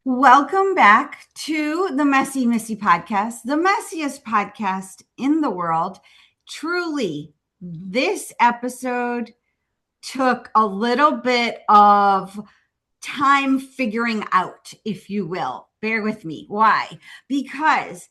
Welcome back to the Messie Missy Podcast, the messiest podcast in the world. Truly, this episode took a little bit of time figuring out, if you will. Bear with me. Why? Because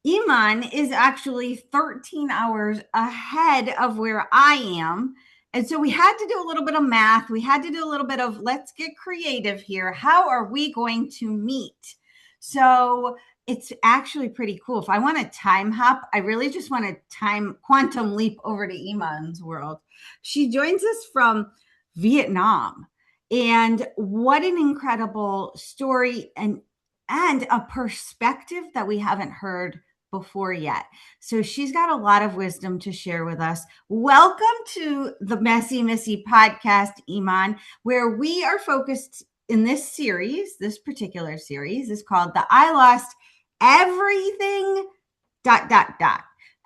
Eman is actually 13 hours ahead of where I am. And so we had to do a little bit of math. We had to do a little bit of let's get creative here. How are we going to meet? So it's actually pretty cool. If I want to time hop, I really just want to time quantum leap over to Eman's world. She joins us from Vietnam. And what an incredible story and a perspective that we haven't heard before yet. So she's got a lot of wisdom to share with us. Welcome to the Messie Missy Podcast, Eman, where we are focused in this series. This particular series is called the I Lost Everything ...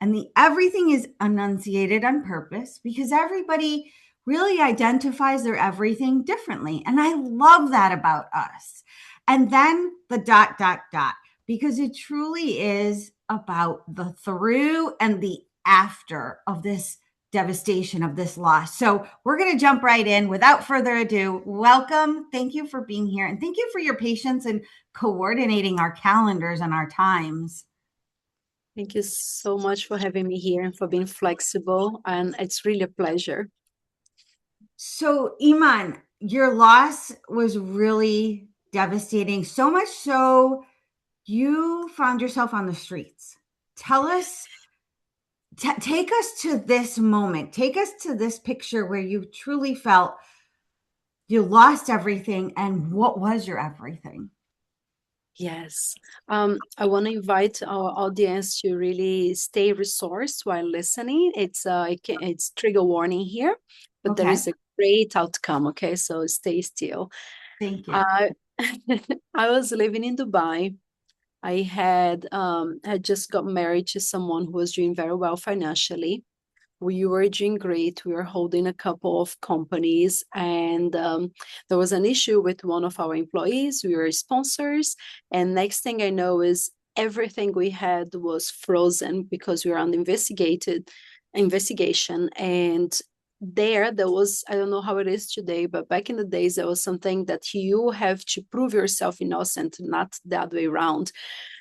And the everything is enunciated on purpose because everybody really identifies their everything differently. And I love that about us. And then the ... because it truly is about the through and the after of this devastation, of this loss. So we're going to jump right in without further ado. Welcome. Thank you for being here. And thank you for your patience and coordinating our calendars and our times. Thank you so much for having me here and for being flexible. And it's really a pleasure. So, Eman, your loss was really devastating. So much so you found yourself on the streets. Tell us, take us to this moment. Take us to this picture where you truly felt you lost everything. And what was your everything? Yes. I want to invite our audience to really stay resourced while listening. It's trigger warning here, but there is a great outcome. Okay, so stay still. Thank you. I I was living in Dubai. I had just got married to someone who was doing very well financially. We were doing great. We were holding a couple of companies, and there was an issue with one of our employees. We were sponsors, and next thing I know is everything we had was frozen because we were on investigation. And there was, I don't know how it is today, but back in the days there was something that you have to prove yourself innocent, not the other way around.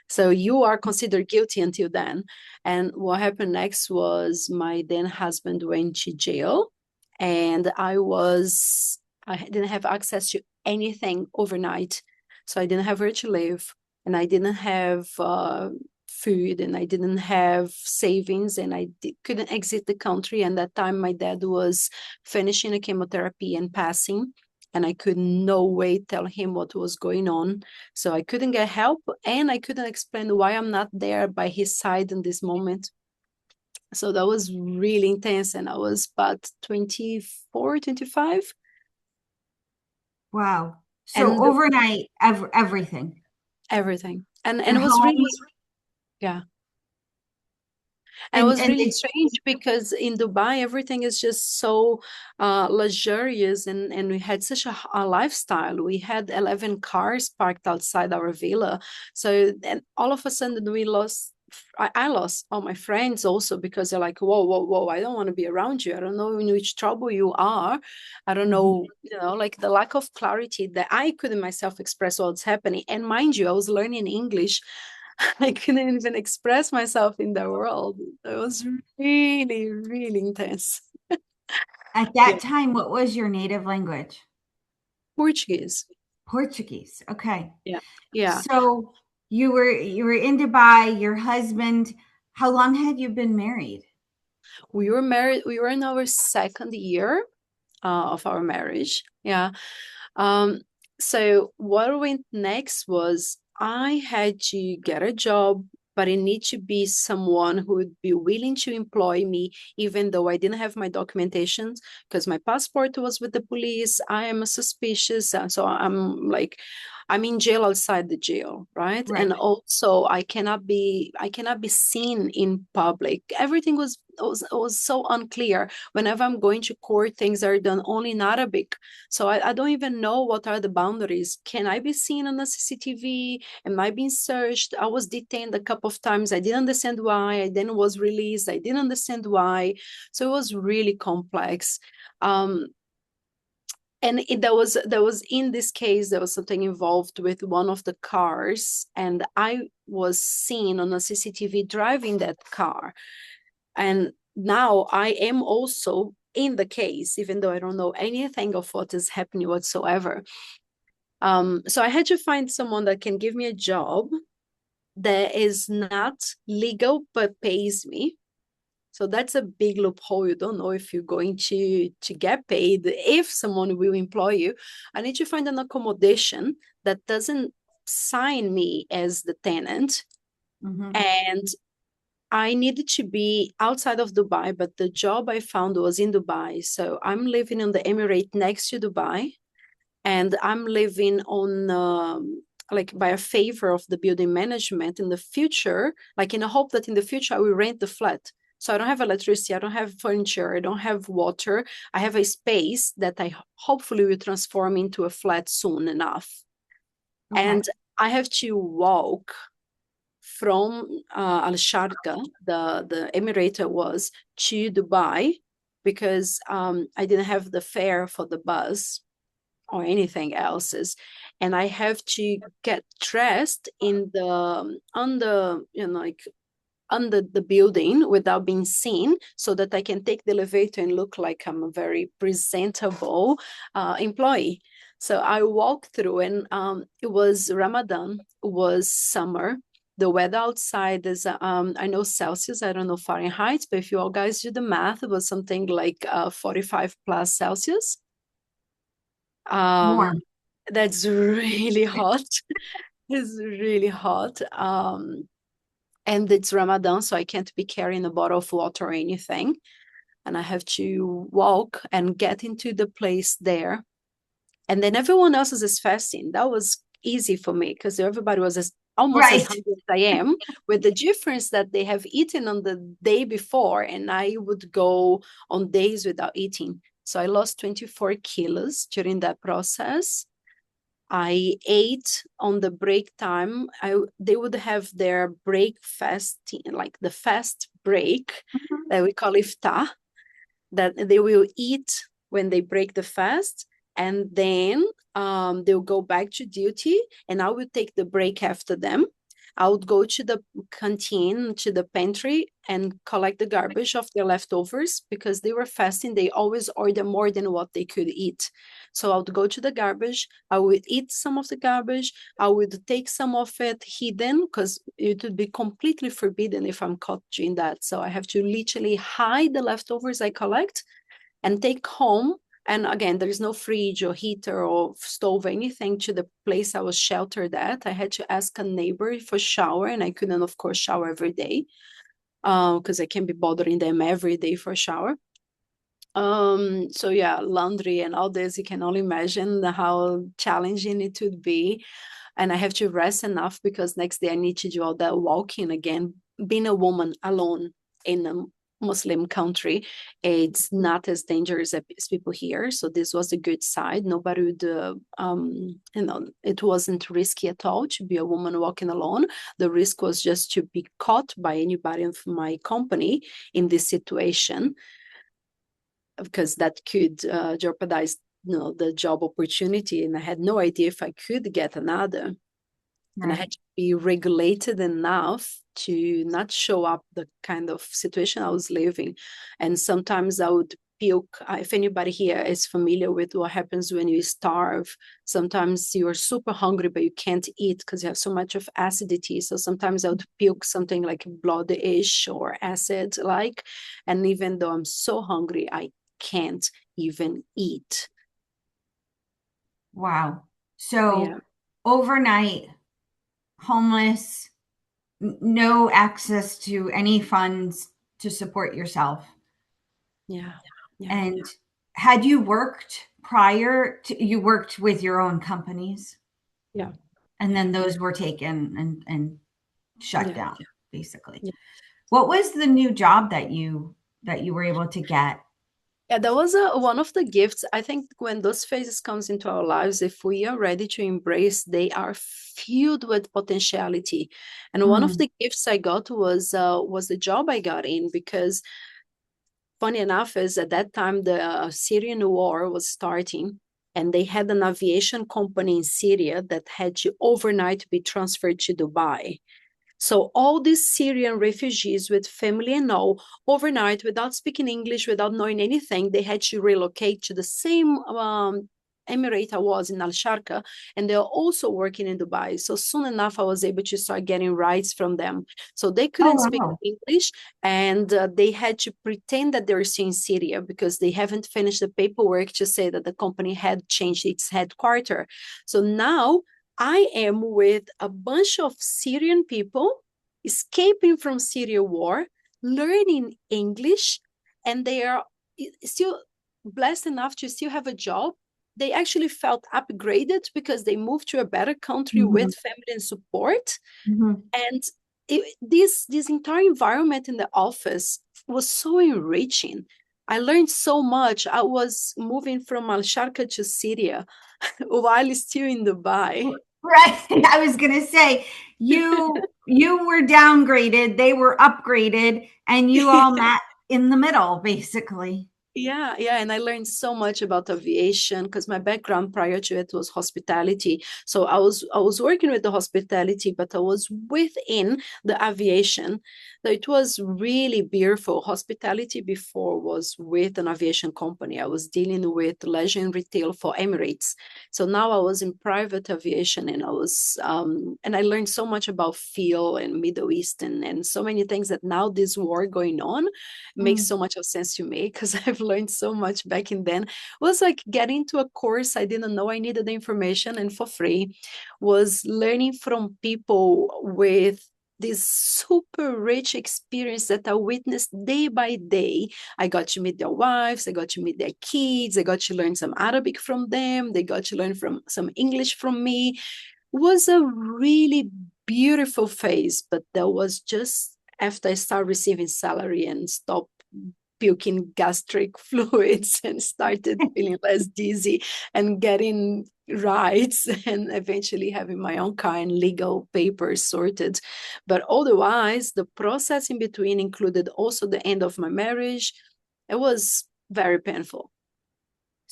So you are considered guilty until then. And what happened next was my then husband went to jail, and I didn't have access to anything overnight. So I didn't have where to live, and I didn't have food, and I didn't have savings, and couldn't exit the country. And that time my dad was finishing a chemotherapy and passing, and I could no way tell him what was going on. So I couldn't get help, and I couldn't explain why I'm not there by his side in this moment. So that was really intense, and I was about 24, 25. Wow. So And overnight, everything. everything. And Your it was home. really, yeah. And it was And really strange because in Dubai, everything is just so luxurious, and we had such a lifestyle. We had 11 cars parked outside our villa. So, and all of a sudden we lost, I lost all my friends also because they're like, whoa, whoa, whoa, I don't want to be around you. I don't know in which trouble you are. I don't know, like the lack of clarity that I couldn't myself express what's happening. And mind you, I was learning English. I couldn't even express myself in the world. It was really, really intense. At Yeah. that time, what was your native language? Portuguese. Portuguese. Okay. Yeah. Yeah. So you were in Dubai, your husband, how long had you been married? We were married. We were in our second year of our marriage. Yeah. Um, so what went next was I had to get a job, but it need to be someone who would be willing to employ me, even though I didn't have my documentations, because my passport was with the police. I am suspicious. So I'm like, I'm in jail outside the jail, right? Right. And also I cannot be seen in public. Everything was so unclear. Whenever I'm going to court, things are done only in Arabic. So I don't even know what are the boundaries. Can I be seen on the CCTV? Am I being searched? I was detained a couple of times. I didn't understand why. I then was released. I didn't understand why. So it was really complex. And there was in this case there was something involved with one of the cars, and I was seen on a CCTV driving that car. And now I am also in the case, even though I don't know anything of what is happening whatsoever. So I had to find someone that can give me a job that is not legal but pays me. So that's a big loophole. You don't know if you're going to get paid, if someone will employ you. I need to find an accommodation that doesn't sign me as the tenant. Mm-hmm. And I needed to be outside of Dubai, but the job I found was in Dubai. So I'm living in the Emirate next to Dubai, and I'm living on like by a favor of the building management in the future, like in a hope that in the future I will rent the flat. So I don't have electricity, I don't have furniture, I don't have water. I have a space that I hopefully will transform into a flat soon enough. Okay. And I have to walk from Al Sharqa, the Emirate was, to Dubai because I didn't have the fare for the bus or anything else's, and I have to get dressed in the on the like under the building without being seen, so that I can take the elevator and look like I'm a very presentable employee. So I walked through, and it was Ramadan, it was summer. The weather outside is, I know Celsius, I don't know Fahrenheit, but if you all guys do the math, it was something like 45 plus Celsius. Um, Warm. that's really hot. It's really hot. And it's Ramadan, so I can't be carrying a bottle of water or anything. And I have to walk and get into the place there. And then everyone else is fasting. That was easy for me because everybody was almost as Right. hungry as I am, with the difference that they have eaten on the day before, and I would go on days without eating. So I lost 24 kilos during that process. I ate on the break time. They would have their break fasting, like the fast break Mhm. that we call iftar, that they will eat when they break the fast, and then they'll go back to duty, and I will take the break after them. I would go to the canteen, to the pantry, and collect the garbage of their leftovers because they were fasting. They always order more than what they could eat. So I would go to the garbage. I would eat some of the garbage. I would take some of it hidden because it would be completely forbidden if I'm caught doing that. So I have to literally hide the leftovers I collect and take home. And again, there is no fridge or heater or stove or anything to the place I was sheltered at. I had to ask a neighbor for shower, and I couldn't, of course, shower every day because I can't be bothering them every day for a shower. So yeah, laundry and all this, you can only imagine how challenging it would be. And I have to rest enough because next day I need to do all that walking again. Being a woman alone in a Muslim country, it's not as dangerous as people here. So this was a good side. Nobody would, it wasn't risky at all to be a woman walking alone. The risk was just to be caught by anybody from my company in this situation, because that could jeopardize the job opportunity, and I had no idea if I could get another. And I Right. had to be regulated enough to not show up the kind of situation I was living. And sometimes I would puke. If anybody here is familiar with what happens when you starve, sometimes you're super hungry but you can't eat because you have so much of acidity. So sometimes I would puke something like blood-ish or acid like, and even though I'm so hungry, I can't even eat. Wow. Yeah. So overnight, homeless, no access to any funds to support yourself. Yeah. Yeah. And had you worked prior to, you worked with your own companies? Yeah. And then those were taken and shut Yeah. down, basically. Yeah. What was the new job that you were able to get? Yeah, that was one of the gifts. I think when those phases comes into our lives, if we are ready to embrace, they are filled with potentiality. And one of Mm. the gifts I got was the job I got in, because funny enough is at that time the Syrian war was starting, and they had an aviation company in Syria that had to overnight be transferred to Dubai. So all these Syrian refugees with family and all, overnight, without speaking English, without knowing anything, they had to relocate to the same emirate I was in Al Sharqa, and they're also working in Dubai. So soon enough, I was able to start getting rides from them. So they Oh, couldn't speak wow. English, and they had to pretend that they were still in Syria because they haven't finished the paperwork to say that the company had changed its headquarters. So now I am with a bunch of Syrian people escaping from Syria war, learning English, and they are still blessed enough to still have a job. They actually felt upgraded because they moved to a better country Mhm, with family and support. mhm. And this entire environment in the office was so enriching. I learned so much. I was moving from Al Sharqa to Syria while still in Dubai. Right. I was gonna say you were downgraded, they were upgraded, and you all met in the middle, basically. Yeah, yeah, and I learned so much about aviation because my background prior to it was hospitality. So I was working with the hospitality, but I was within the aviation. So it was really beautiful. Hospitality before was with an aviation company. I was dealing with leisure and retail for Emirates. So now I was in private aviation, and I learned so much about fuel and Middle East and so many things that now this war going on makes Mm. so much of sense to me because I've learned so much back in then. It was like getting to a course I didn't know I needed the information and for free, was learning from people with this super rich experience that I witnessed day by day. I got to meet their wives, I got to meet their kids, I got to learn some Arabic from them, they got to learn from some English from me. It was a really beautiful phase, but that was just after I started receiving salary and stopped puking gastric fluids and started feeling less dizzy and getting rights and eventually having my own car and legal papers sorted. But otherwise, the process in between included also the end of my marriage. It was very painful.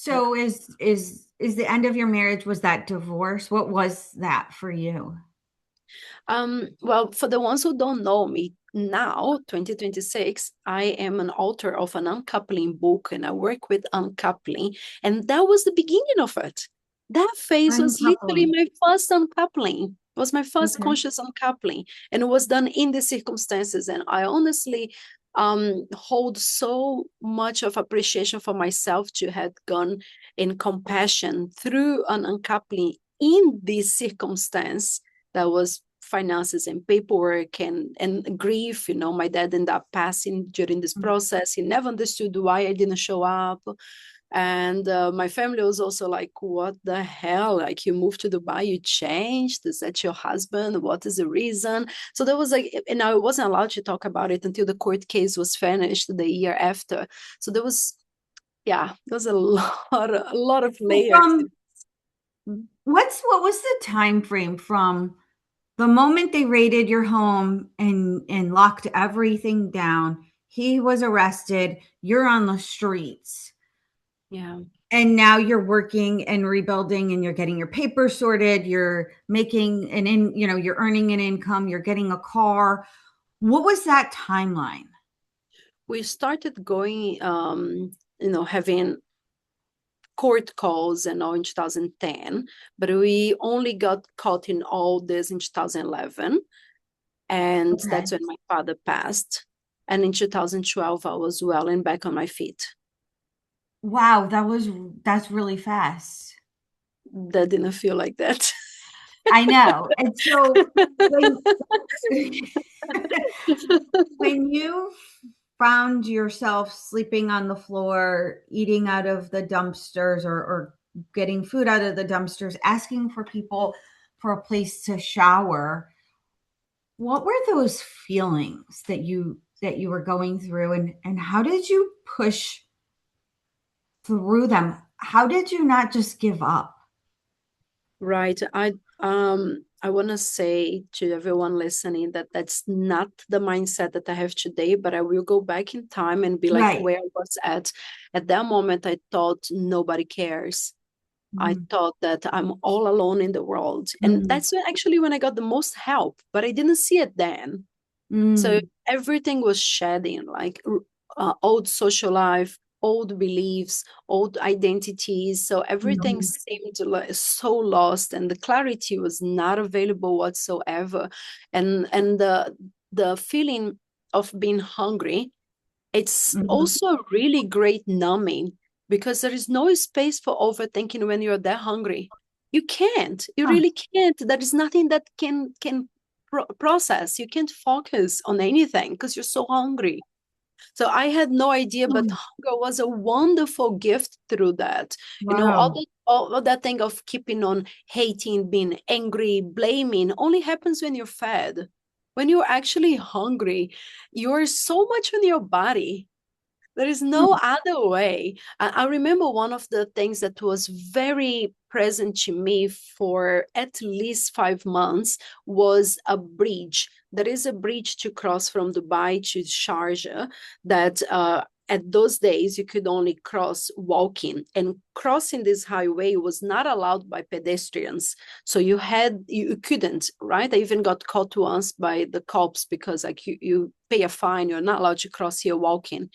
Yeah. So is the end of your marriage, was that divorce? What was that for you? Well, for the ones who don't know me now, 2026, I am an author of an uncoupling book and I work with uncoupling. And that was the beginning of it. That phase was literally Uncoupling. my first uncoupling. It was my first Okay. conscious uncoupling. And it was done in the circumstances. And I honestly hold so much of appreciation for myself to have gone in compassion through an uncoupling in this circumstance that was finances and paperwork and grief. My dad ended up passing during this process. He never understood why I didn't show up. And my family was also like, what the hell? Like, you moved to Dubai, you changed? Is that your husband? What is the reason? So there was like, and I wasn't allowed to talk about it until the court case was finished the year after. So yeah, there was a lot of So layers. from what was the time frame from the moment they raided your home and locked everything down? He was arrested, you're on the streets, Yeah. and now you're working and rebuilding and you're getting your papers sorted, you're making you're earning an income, you're getting a car. What was that timeline? We started going, having court calls and all in 2010, but we only got caught in all this in 2011. And Okay. that's when my father passed. And in 2012, I was well and back on my feet. Wow, that's really fast. That didn't feel like that. I know. And so when when you found yourself sleeping on the floor, eating out of the dumpsters or getting food out of the dumpsters, asking for people for a place to shower. What were those feelings that you were going through, and how did you push through them? How did you not just give up? Right. I want to say to everyone listening that that's not the mindset that I have today, but I will go back in time and be like Right. where I was at. At that moment, I thought nobody cares. I Mm, thought that I'm all alone in the world. And mm, that's when I got the most help, but I didn't see it then. So mm, everything was shedding, like old social life, old beliefs, old identities. So everything mm, seemed like so lost, and the clarity was not available whatsoever. And the feeling of being hungry, it's mm. also a really great numbing because there is no space for overthinking when you're that hungry. You can't. You Huh. really can't. There is nothing that can process. You can't focus on anything because you're so hungry. So I had no idea, but Mm. hunger was a wonderful gift through that. You know, Wow. all that thing of keeping on hating, being angry, blaming only happens when you're fed. When you're actually hungry, you're so much in your body. There is no Mm, other way. I remember one of the things that was very present to me for at least 5 months was a bridge. There is a bridge to cross from Dubai to Sharjah that at those days you could only cross walking, and crossing this highway was not allowed by pedestrians. So you couldn't, right? I even got caught once by the cops because like you pay a fine, you're not allowed to cross here walking.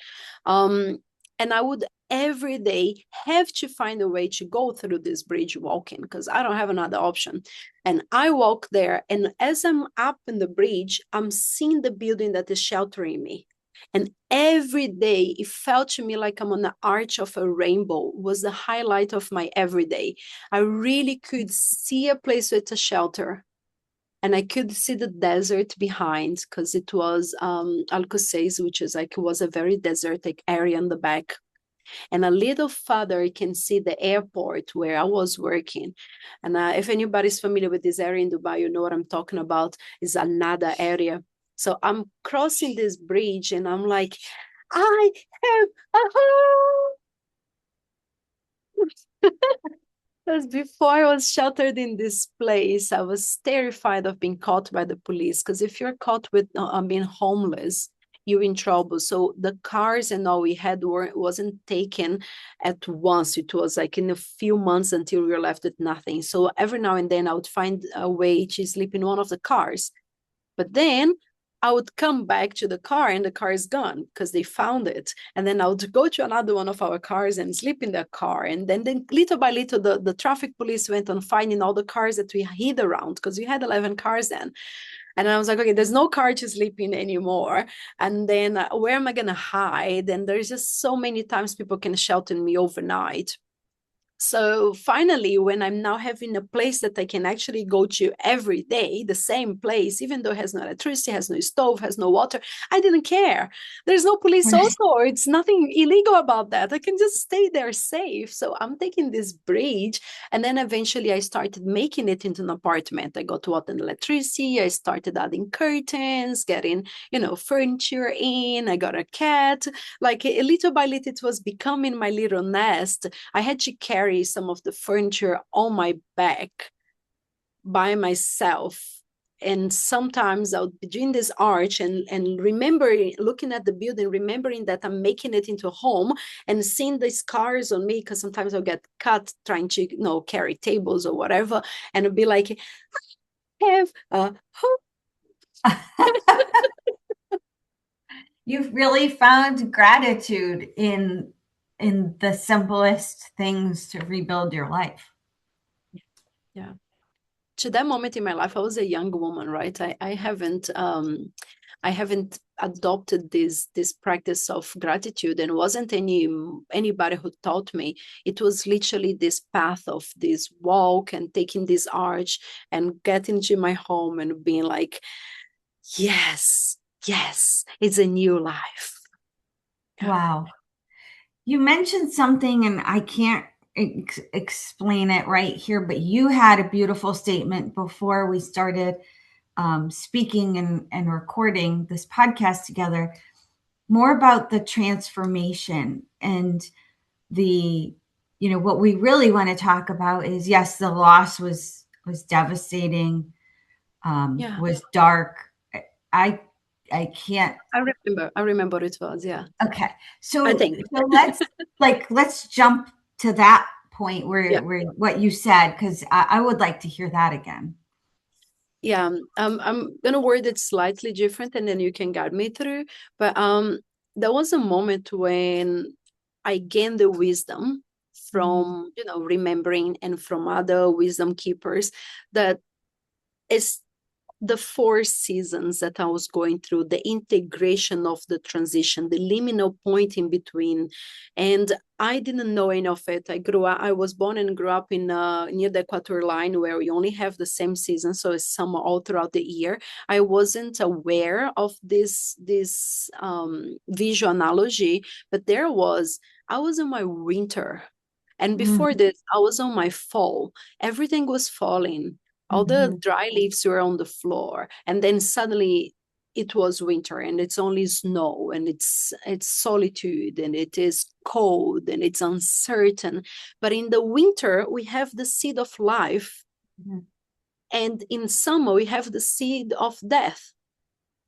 um, and I would every day have to find a way to go through this bridge walking because I don't have another option. And I walk there, and as I'm up in the bridge, I'm seeing the building that is sheltering me. And every day it felt to me like I'm on the arch of a rainbow. It was the highlight of my everyday. I really could see a place with a shelter, and I could see the desert behind because it was Alcoces, which is like it was a very desertic area in the back. And a little further, you can see the airport where I was working. And if anybody's familiar with this area in Dubai, you know what I'm talking about. Is another area. So I'm crossing this bridge, and I'm like, I have a home. Because before I was sheltered in this place, I was terrified of being caught by the police. Because if you're caught with being homeless, you're in trouble. So the cars and all we had wasn't taken at once. It was like in a few months until we were left with nothing. So every now and then I would find a way to sleep in one of the cars. But then I would come back to the car and the car is gone because they found it. And then I would go to another one of our cars and sleep in that car. And then little by little, the traffic police went on finding all the cars that we hid around because we had 11 cars then. And I was like, okay, there's no car to sleep in anymore. And then where am I going to hide? And there's just so many times people can shelter me overnight. So finally, when I'm now having a place that I can actually go to every day, the same place, even though it has no electricity, has no stove, has no water, I didn't care. There's no police also. It's nothing illegal about that. I can just stay there safe. So I'm taking this bridge. And then eventually I started making it into an apartment. I got water and electricity. I started adding curtains, getting, furniture in. I got a cat. Like a little by little, it was becoming my little nest. I had to carry some of the furniture on my back by myself. And sometimes I would be doing this arch and remembering, looking at the building, remembering that I'm making it into a home and seeing the scars on me, because sometimes I'll get cut trying to, carry tables or whatever. And it'll be like, I have a home. You've really found gratitude in the simplest things to rebuild your life. Yeah. To that moment in my life, I was a young woman, right? I haven't adopted this practice of gratitude, and wasn't anybody who taught me. It was literally this path of this walk and taking this arch and getting to my home and being like, yes, yes, it's a new life. Yeah. Wow. You mentioned something, and I can't explain it right here, but you had a beautiful statement before we started speaking and recording this podcast together, more about the transformation and the, what we really want to talk about is, yes, the loss was devastating, Yeah, was dark. I I can't. I remember it was, yeah. Okay, I so think. let's jump to that point Yeah. where what you said, because I would like to hear that again. Yeah, I'm gonna word it slightly different, and then you can guide me through. But there was a moment when I gained the wisdom Mm-hmm. from, remembering, and from other wisdom keepers, that is the 4 seasons that I was going through, the integration of the transition, the liminal point in between. And I didn't know any of it. I was born and grew up in near the equator line, where we only have the same season, so it's summer all throughout the year. I wasn't aware of this visual analogy, but I was in my winter. And before this, I was on my fall. Everything was falling. All the Mm-hmm. dry leaves were on the floor, and then suddenly it was winter, and it's only snow, and it's solitude, and it is cold, and it's uncertain. But in the winter we have the seed of life, Mm-hmm. and in summer we have the seed of death.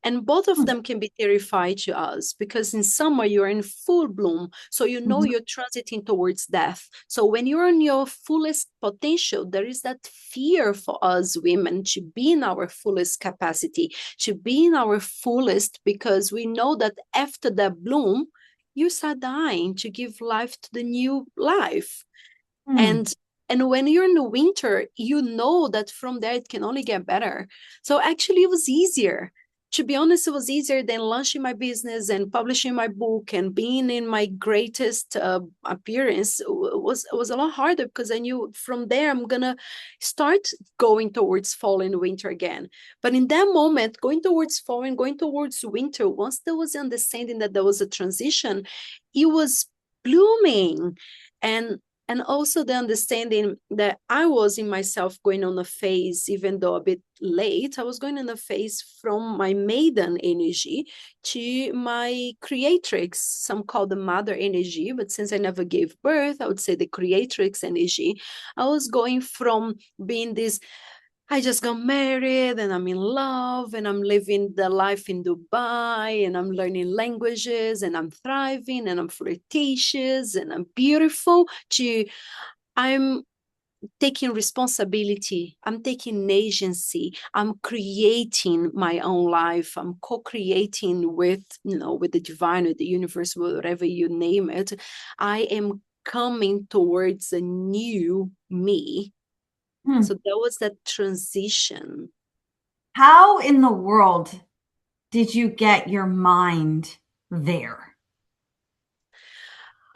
And both of them can be terrifying to us, because in summer you're in full bloom. So Mm-hmm. you're transiting towards death. So when you're on your fullest potential, there is that fear for us women to be in our fullest capacity, to be in our fullest, because we know that after that bloom, you start dying to give life to the new life. Mm-hmm. And when you're in the winter, you know that from there it can only get better. So actually it was easier. To be honest, it was easier than launching my business and publishing my book and being in my greatest appearance. It was a lot harder, because I knew from there I'm gonna start going towards fall and winter again. But in that moment, going towards fall and going towards winter, once there was understanding that there was a transition, it was blooming. And also the understanding that I was in myself going on a phase, even though a bit late, I was going on a phase from my maiden energy to my creatrix, some call the mother energy, but since I never gave birth, I would say the creatrix energy. I was going from being this, I just got married and I'm in love and I'm living the life in Dubai and I'm learning languages and I'm thriving and I'm flirtatious and I'm beautiful, to I'm taking responsibility, I'm taking agency, I'm creating my own life, I'm co-creating with, with the divine, with the universe, whatever you name it. I am coming towards a new me. So there was that transition. How in the world did you get your mind there?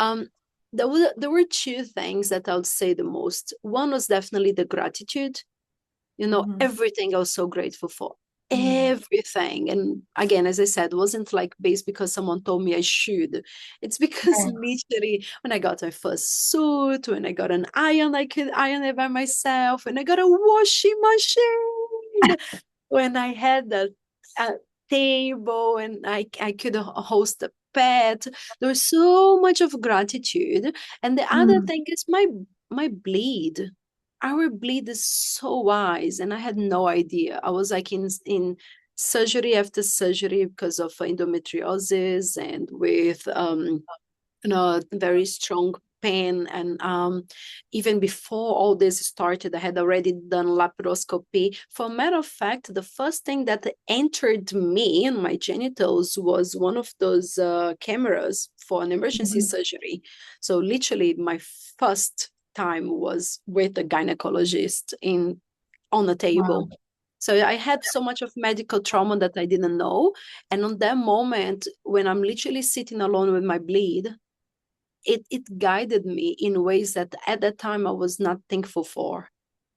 Um, there were 2 things that I would say the most. One was definitely the gratitude. Mhm. Everything I was so grateful for. Mm. Everything. And again, as I said, it wasn't like based because someone told me I should. It's because Okay. literally when I got my first suit, when I got an iron, I could iron it by myself, when I got a washing machine, when I had a table and I could host a pet. There was so much of gratitude. And the other Mm. thing is my bleed. Our bleed is so wise, and I had no idea. I was like in surgery after surgery because of endometriosis, and with very strong pain. And even before all this started, I had already done laparoscopy. For a matter of fact, the first thing that entered me in my genitals was one of those cameras for an emergency Mhm. surgery. So literally my first time was with a gynecologist in on a table. Wow. So I had so much of medical trauma that I didn't know. And on that moment, when I'm literally sitting alone with my bleed, it guided me in ways that at that time I was not thankful for.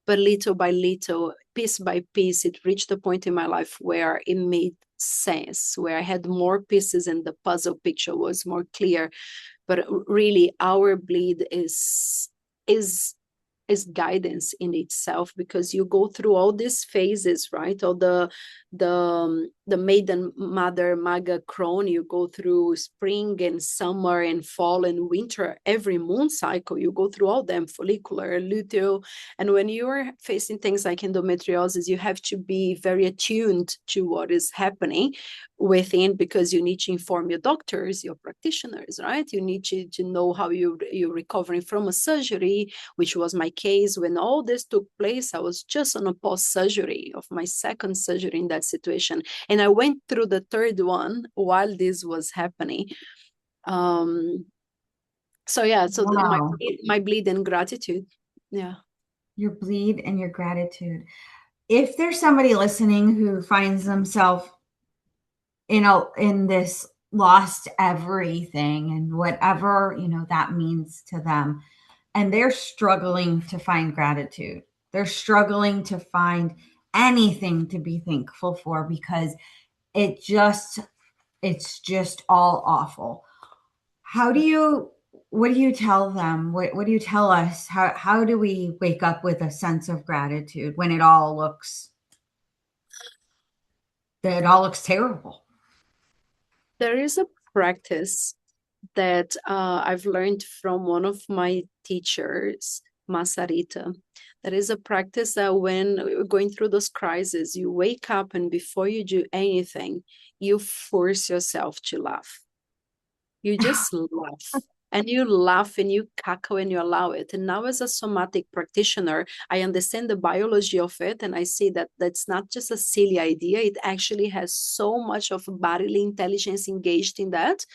But little by little, piece by piece, it reached a point in my life where it made sense, where I had more pieces and the puzzle picture was more clear. But really, our bleed is guidance in itself, because you go through all these phases, right? All the maiden, mother, maga, crone. You go through spring and summer and fall and winter. Every moon cycle, you go through all them, follicular, luteal. And when you're facing things like endometriosis, you have to be very attuned to what is happening within, because you need to inform your doctors, your practitioners, right? You need to know how you're recovering from a surgery, which was my case. When all this took place, I was just on a post-surgery of my second surgery in that situation. And I went through the third one while this was happening. So yeah, so Wow. my bleed and gratitude. Yeah. Your bleed and your gratitude. If there's somebody listening who finds themselves in this lost everything and whatever, that means to them, and they're struggling to find gratitude, they're struggling to find anything to be thankful for because it's just all awful. What do you tell them? What do you tell us? How do we wake up with a sense of gratitude when it all looks terrible? There is a practice that I've learned from one of my teachers, Masarita. That is a practice that when going through those crises, you wake up and before you do anything, you force yourself to laugh. You just laugh. And you laugh and you cackle and you allow it. And now, as a somatic practitioner, I understand the biology of it. And I see that that's not just a silly idea. It actually has so much of bodily intelligence engaged in that.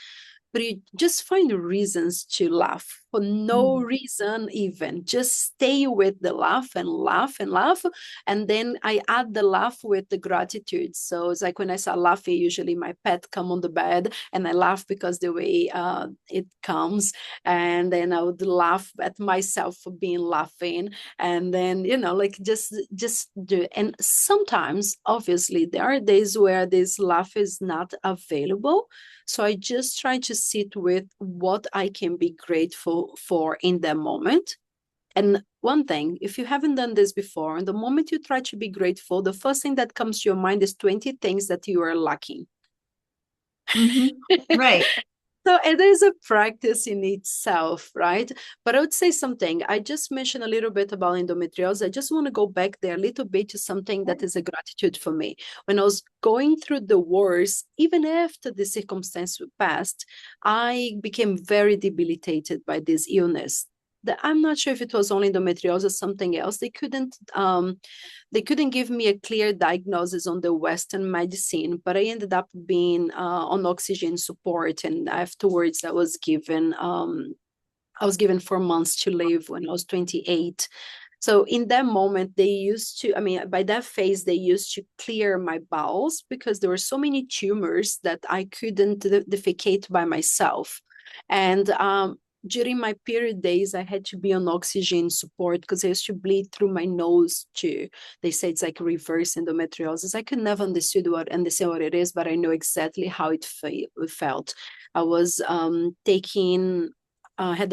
But you just find reasons to laugh for no reason, even. Just stay with the laugh and laugh and laugh. And then I add the laugh with the gratitude. So it's like when I start laughing, usually my pet come on the bed and I laugh because the way it comes. And then I would laugh at myself for being laughing. And then, like just do. And sometimes, obviously, there are days where this laugh is not available. So I just try to sit with what I can be grateful for in that moment. And one thing, if you haven't done this before, and the moment you try to be grateful, the first thing that comes to your mind is 20 things that you are lacking. Mm-hmm. Right. So it is a practice in itself, right? But I would say something. I just mentioned a little bit about endometriosis. I just want to go back there a little bit to something that is a gratitude for me. When I was going through the wars, even after the circumstance passed, I became very debilitated by this illness. I'm not sure if it was only endometriosis or something else. They couldn't give me a clear diagnosis on the Western medicine, but I ended up being on oxygen support, and afterwards I was given 4 months to live when I was 28. So in that moment, by that phase, they used to clear my bowels because there were so many tumors that I couldn't defecate by myself. And during my period days, I had to be on oxygen support because I used to bleed through my nose too. They say it's like reverse endometriosis. I could never understand what it is, but I know exactly how it felt. I was taking, I had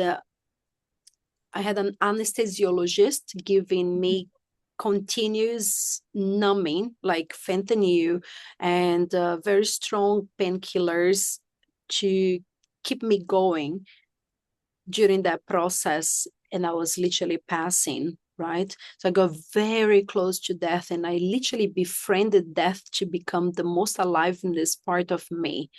an anesthesiologist giving me continuous numbing, like fentanyl and very strong painkillers to keep me going during that process. And I was literally passing, right? So I got very close to death, and I literally befriended death to become the most alive in this part of me.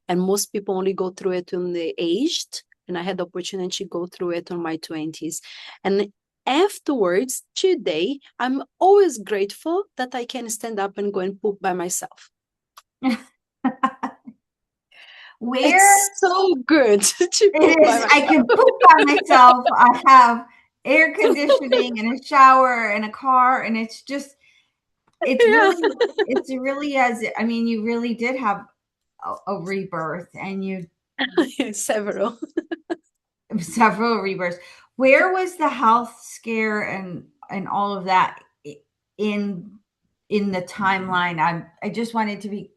And most people only go through it when they're aged, and I had the opportunity to go through it in my 20s. And afterwards, today, I'm always grateful that I can stand up and go and poop by myself. Where It's so good to poop it by is, myself. I can poop by myself. I have air conditioning and a shower and a car, and it's Yeah. really as I mean, you really did have a rebirth, and you Several. several rebirths. Where was the health scare and all of that in the timeline? I just wanted to be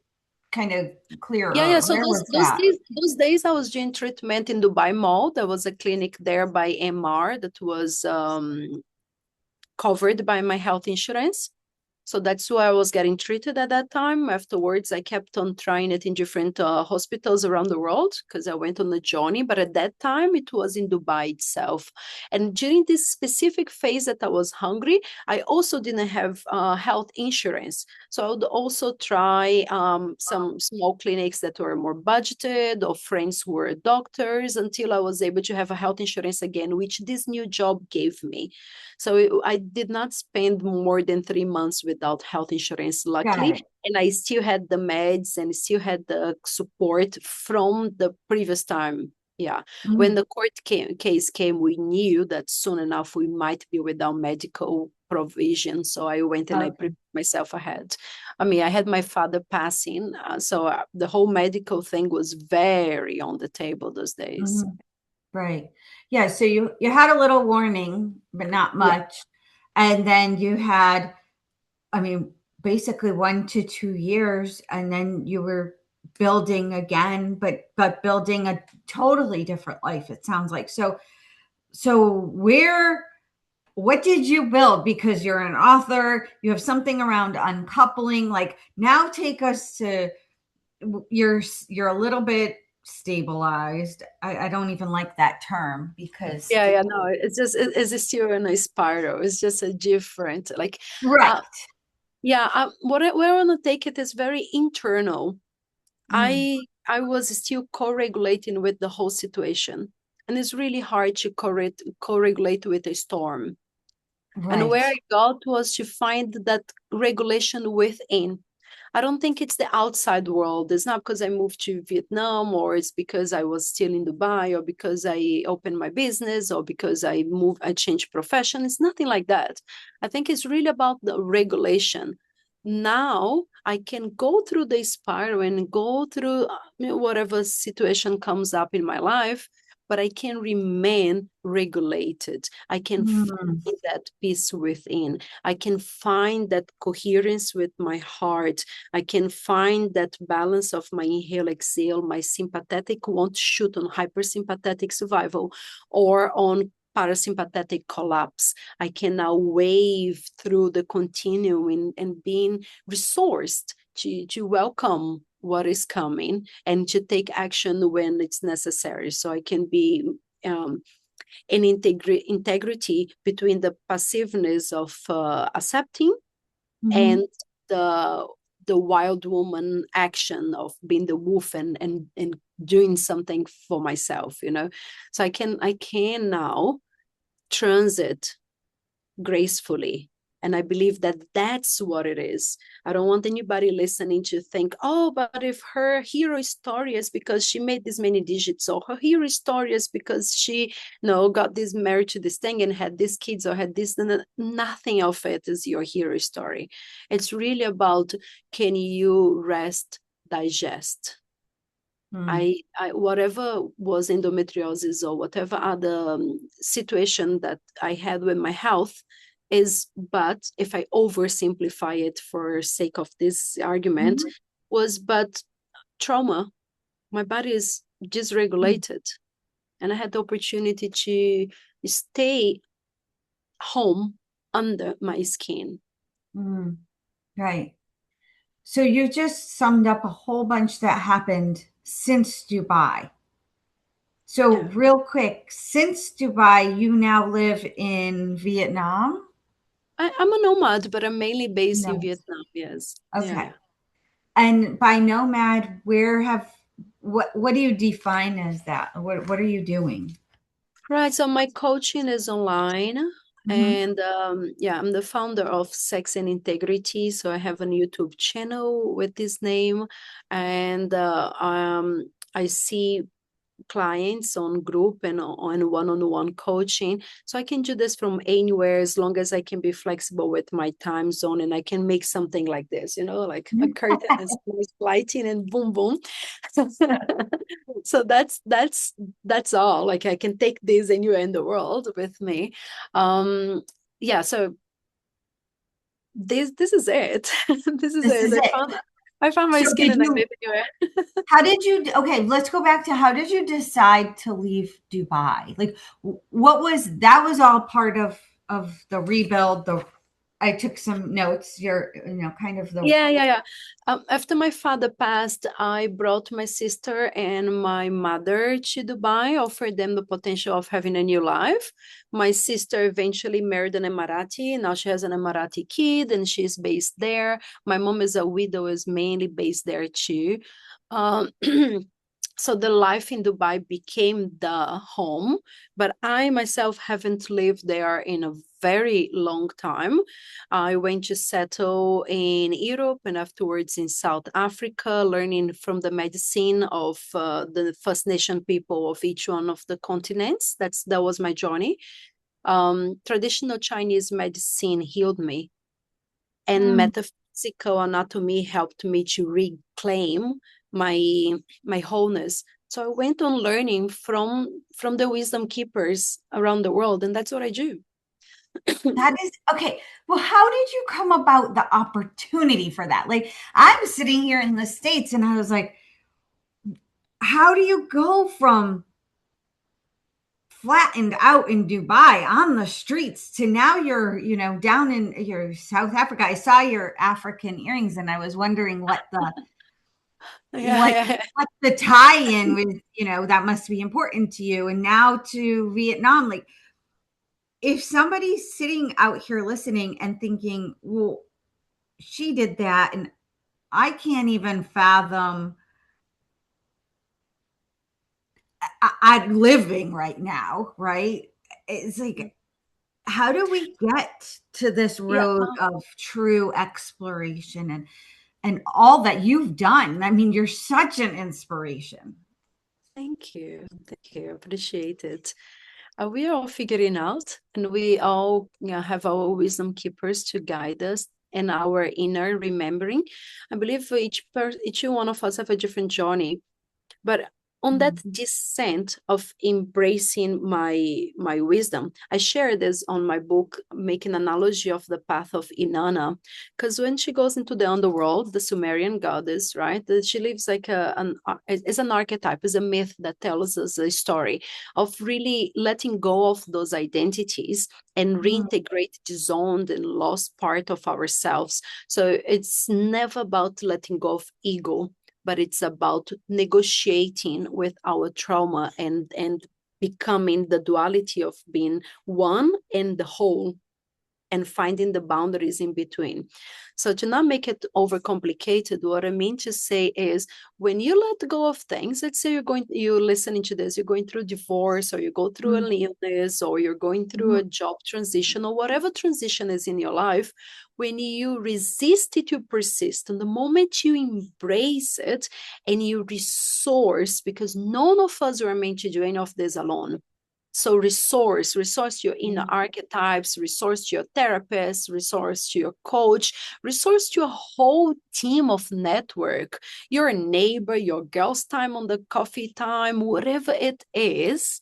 kind of Yeah. clearer. So Where was those that? days I was doing treatment in Dubai Mall. There was a clinic there by MR that was covered by my health insurance. So that's why I was getting treated at that time. Afterwards, I kept on trying it in different hospitals around the world because I went on a journey. But at that time, it was in Dubai itself. And during this specific phase that I was hungry, I also didn't have health insurance. So I would also try some small clinics that were more budgeted or friends who were doctors until I was able to have a health insurance again, which this new job gave me. So I did not spend more than 3 months without health insurance, Got luckily. it. And I still had the meds and still had the support from the previous time. Yeah. When Mhm. the case came, we knew that soon enough we might be without medical provision. So I went and I Okay. prepared myself ahead. I mean, I had my father passing. So the whole medical thing was very on the table those days. Mhm. Right. Yeah. So you had a little warning, but not Yeah. much. And then you had, I mean, basically 1 to 2 years, and then you were building again, but building a totally different life, it sounds like. So where what did you build? Because you're an author, you have something around uncoupling. Like now take us to you're a little bit stabilized. I don't even like that term because Yeah, no, it's just it's still in a spiral. It's just a different, like, right. uh, yeah. Where I want to take it is very internal. Mm, I was still co-regulating with the whole situation, and it's really hard to co-regulate with a storm. And right. where I got was to find that regulation within. I don't think it's the outside world. It's not because I moved to Vietnam or it's because I was still in Dubai or because I opened my business or because I changed profession. It's nothing like that. I think it's really about the regulation. Now I can go through the spiral and go through whatever situation comes up in my life, but I can remain regulated. I can Mm, find that peace within. I can find that coherence with my heart. I can find that balance of my inhale, exhale. My sympathetic won't shoot on hypersympathetic survival or on parasympathetic collapse. I can now wave through the continuum and being resourced to welcome what is coming and to take action when it's necessary. So I can be an integrity between the passiveness of accepting mhm, and the the wild woman action of being the wolf and doing something for myself, you know. So I can now transit gracefully. And I believe that that's what it is. I don't want anybody listening to think, oh, but if her hero story is because she made this many digits, or her hero story is because she, got this married to this thing and had these kids or had this, nothing of it is your hero story. It's really about, can you rest, digest? mm, I whatever was endometriosis or whatever other situation that I had with my health is, but if I oversimplify it for sake of this argument, mhm, was but trauma. My body is mm, dysregulated, and I had the opportunity to stay home under my skin. mm. Right. So you just summed up a whole bunch that happened since Dubai. So Yeah, real quick, since Dubai, you now live in Vietnam? I'm a nomad, but I'm mainly based in No. Vietnam. Yes, Okay. yeah. And by nomad, what do you define as that? What are you doing? Right. So my coaching is online. Hmm. And yeah, I'm the founder of Sex and Integrity. So I have a YouTube channel with this name. And I see clients on group and on one-on-one coaching. So I can do this from anywhere as long as I can be flexible with my time zone and I can make something like this, like a curtain is nice lighting and boom boom. So that's all. Like I can take this anywhere in the world with me. Yeah, so this is it. This is This it. is it. I I found my So skin did and I you, live anywhere. how did you, okay, let's go back to how did you decide to leave Dubai? Like what was, that was all part of the rebuild, the, I took some notes, your, kind of the, Yeah. After my father passed, I brought my sister and my mother to Dubai, offered them the potential of having a new life. My sister eventually married an Emirati. Now she has an Emirati kid and she's based there. My mom is a widow, is mainly based there too. Um, so the life in Dubai became the home, but I myself haven't lived there in a very long time. I went to settle in Europe and afterwards in South Africa, learning from the medicine of the First Nation people of each one of the continents. That was my journey. Traditional Chinese medicine healed me, and Mm. metaphysical anatomy helped me to reclaim my wholeness. So I went on learning from the wisdom keepers around the world, and that's what I do. That is okay. Well, how did you come about the opportunity for that? Like, I'm sitting here in the States and I was like, how do you go from flattened out in Dubai on the streets to now you're, down in your South Africa? I saw your African earrings and I was wondering Yeah, what yeah. what the tie-in with, that must be important to you. And now to Vietnam, like if somebody's sitting out here listening and thinking, well, she did that and I can't even fathom I living right now, right? It's like, how do we get to this Yeah. road of true exploration and all that you've done? I mean, you're such an inspiration. Thank you. Thank you. Appreciate it. We are all figuring out, and we all have our wisdom keepers to guide us and our inner remembering. I believe each one of us have a different journey, but on that Mm. descent of embracing my wisdom, I share this on my book, making analogy of the path of Inanna, because when she goes into the underworld, the Sumerian goddess, right, she lives like is an archetype, is a myth that tells us a story of really letting go of those identities and Mm. reintegrate disowned and lost part of ourselves. So it's never about letting go of ego, but it's about negotiating with our trauma and becoming the duality of being one and the whole, and finding the boundaries in between. So to not make it overcomplicated, what I mean to say is when you let go of things, let's say you're listening to this, you're going through divorce, or you go through Mm. an illness, or you're going through Mhm. a job transition, or whatever transition is in your life, when you resist it, you persist. And the moment you embrace it and you resource, because none of us are meant to do any of this alone. So resource your inner Mm. archetypes, resource your therapist, resource to your coach, resource to a whole team of network, your neighbor, your girl's time on the coffee time, whatever it is,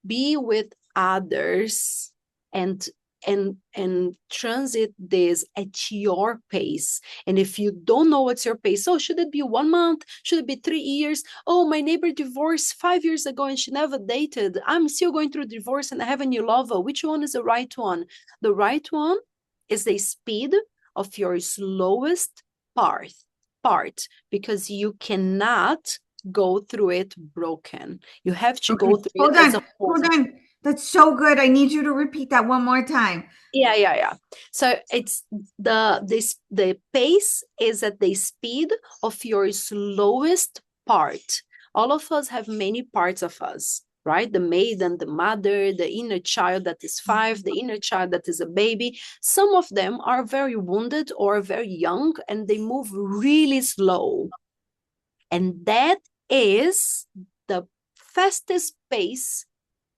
be with others and and transit this at your pace. And if you don't know what's your pace, oh, should it be 1 month, should it be 3 years, oh, my neighbor divorced 5 years ago and she never dated, I'm still going through divorce and I have a new lover, which one is the right one? The right one is the speed of your slowest part, because you cannot go through it broken. You have to Okay, go through it hold as a on, hold whole. on. That's so good. I need you to repeat that one more time. Yeah. So it's the pace is at the speed of your slowest part. All of us have many parts of us, right? The maiden, the mother, the inner child that is 5, the inner child that is a baby. Some of them are very wounded or very young and they move really slow. And that is the fastest pace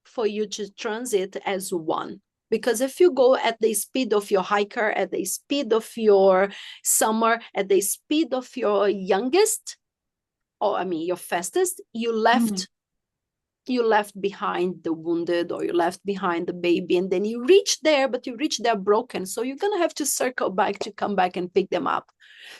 for you to transit as one. Because if you go at the speed of your hiker, at the speed of your summer, at the speed of your youngest, or I mean your fastest, you Mm. left you left behind the wounded, or you left behind the baby, and then you reach there, but you reach there broken. So you're going to have to circle back to come back and pick them up.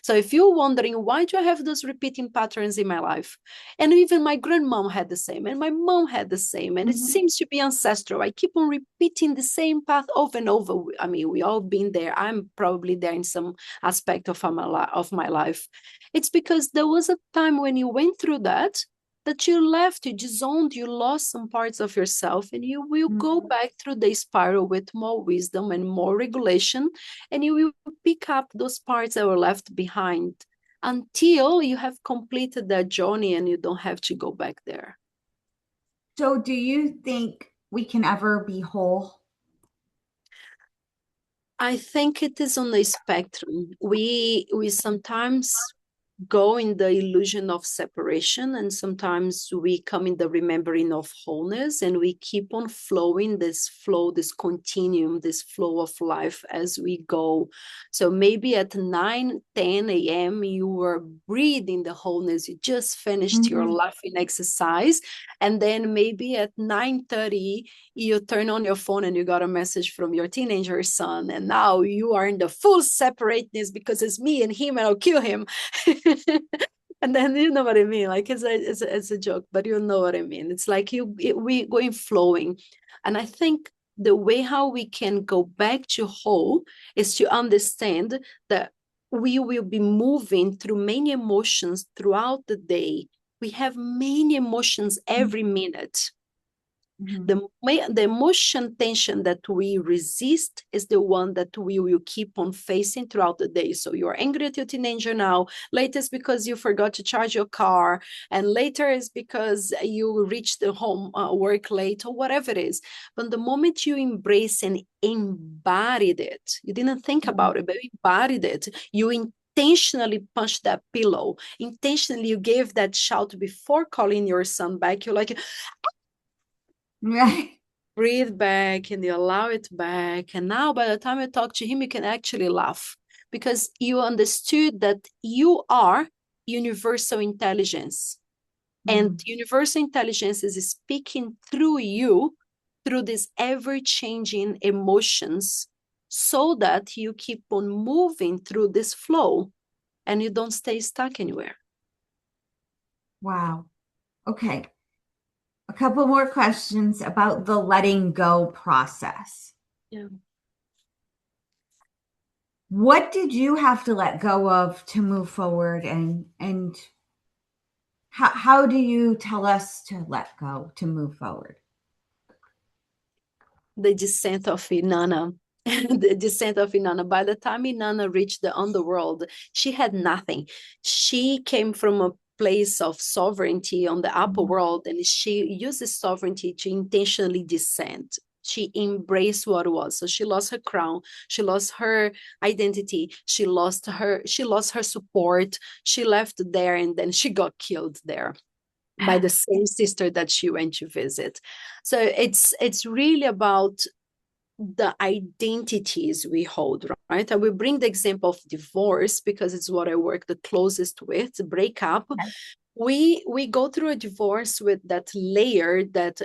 So if you're wondering, why do I have those repeating patterns in my life? And even my grandmom had the same, and my mom had the same, and it seems to be ancestral. I keep on repeating the same path over and over. I mean, we all been there. I'm probably there in some aspect of my life. It's because there was a time when you went through that you left, you disowned, you lost some parts of yourself, and you will go back through the spiral with more wisdom and more regulation, and you will pick up those parts that were left behind until you have completed that journey and you don't have to go back there. So do you think we can ever be whole? I think it is on the spectrum. We sometimes go in the illusion of separation, and sometimes we come in the remembering of wholeness, and we keep on flowing this flow, this continuum, this flow of life as we go. So maybe at 9-10 a.m. you were breathing the wholeness, you just finished your laughing exercise, and then maybe at 9:30 you turn on your phone and you got a message from your teenager son, and now you are in the full separateness because it's me and him and I'll kill him. And then you know what I mean, like it's a joke, but you know what I mean. It's like we going flowing. And I think the way how we can go back to whole is to understand that we will be moving through many emotions throughout the day. We have many emotions every minute. The emotion tension that we resist is the one that we will keep on facing throughout the day. So you're angry at your teenager now, later it's because you forgot to charge your car, and later is because you reached the home work late, or whatever it is. But the moment you embrace and embodied it, you didn't think about it, but you embodied it, you intentionally punched that pillow, intentionally you gave that shout before calling your son back. You're like, Right. breathe back and you allow it back. And now by the time you talk to him, you can actually laugh because you understood that you are universal intelligence. And universal intelligence is speaking through you, through these ever-changing emotions, so that you keep on moving through this flow and you don't stay stuck anywhere. Wow. Okay. A couple more questions about the letting go process. Yeah. What did you have to let go of to move forward, and how do you tell us to let go to move forward? The descent of Inanna. The descent of Inanna. By the time Inanna reached the underworld, she had nothing. She came from a place of sovereignty on the upper world, and she uses sovereignty to intentionally descend. She embraced what was. So she lost her crown, she lost her identity, she lost her support, she left there, and then she got killed there by the same sister that she went to visit. So it's really about the identities we hold, right? I will bring the example of divorce because it's what I work the closest with, breakup. We go through a divorce with that layer that